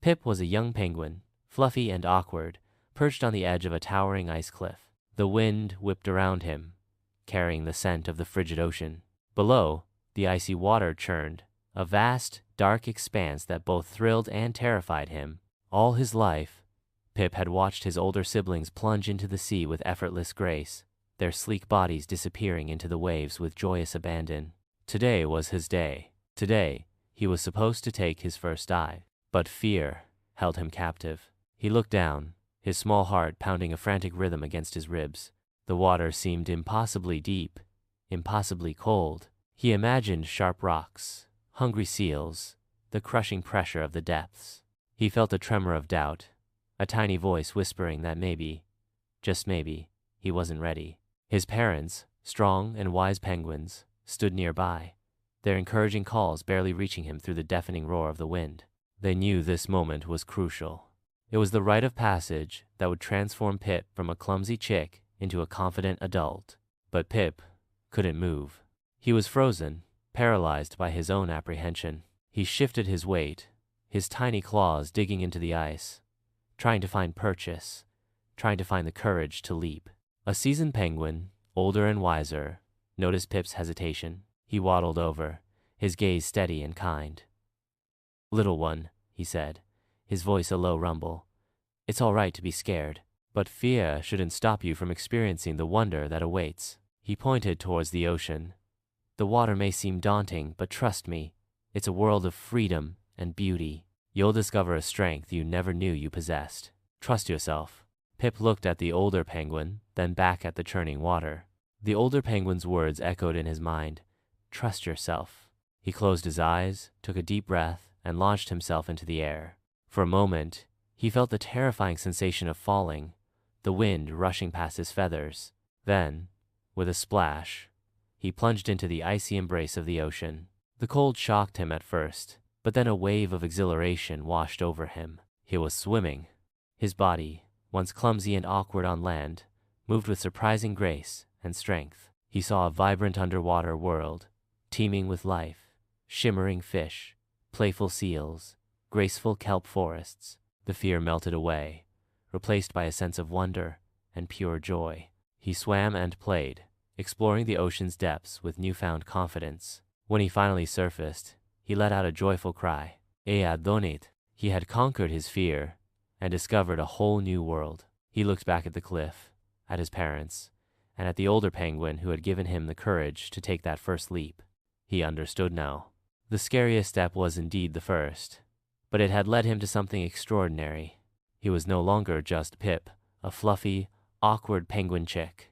Pip was a young penguin, fluffy and awkward, perched on the edge of a towering ice cliff. The wind whipped around him, carrying the scent of the frigid ocean. Below, the icy water churned, a vast, dark expanse that both thrilled and terrified him. All his life, Pip had watched his older siblings plunge into the sea with effortless grace, their sleek bodies disappearing into the waves with joyous abandon. Today was his day. Today, he was supposed to take his first dive. But fear held him captive. He looked down, his small heart pounding a frantic rhythm against his ribs. The water seemed impossibly deep, impossibly cold. He imagined sharp rocks, hungry seals, the crushing pressure of the depths. He felt a tremor of doubt, a tiny voice whispering that maybe, just maybe, he wasn't ready. His parents, strong and wise penguins, stood nearby, their encouraging calls barely reaching him through the deafening roar of the wind. They knew this moment was crucial. It was the rite of passage that would transform Pip from a clumsy chick into a confident adult. But Pip couldn't move. He was frozen, paralyzed by his own apprehension. He shifted his weight, his tiny claws digging into the ice, trying to find purchase, trying to find the courage to leap. A seasoned penguin, older and wiser, noticed Pip's hesitation. He waddled over, his gaze steady and kind. "Little one," he said, his voice a low rumble. "It's all right to be scared, but fear shouldn't stop you from experiencing the wonder that awaits." He pointed towards the ocean. "The water may seem daunting, but trust me, it's a world of freedom and beauty. You'll discover a strength you never knew you possessed. Trust yourself." Pip looked at the older penguin, then back at the churning water. The older penguin's words echoed in his mind. Trust yourself. He closed his eyes, took a deep breath, and launched himself into the air. For a moment, he felt the terrifying sensation of falling, the wind rushing past his feathers. Then, with a splash, he plunged into the icy embrace of the ocean. The cold shocked him at first, but then a wave of exhilaration washed over him. He was swimming. His body, once clumsy and awkward on land, moved with surprising grace and strength. He saw a vibrant underwater world, teeming with life, shimmering fish, playful seals, graceful kelp forests. The fear melted away, replaced by a sense of wonder and pure joy. He swam and played, exploring the ocean's depths with newfound confidence. When he finally surfaced, he let out a joyful cry. Donit. He had conquered his fear and discovered a whole new world. He looked back at the cliff, at his parents, and at the older penguin who had given him the courage to take that first leap. He understood now. The scariest step was indeed the first, but it had led him to something extraordinary. He was no longer just Pip, a fluffy, awkward penguin chick.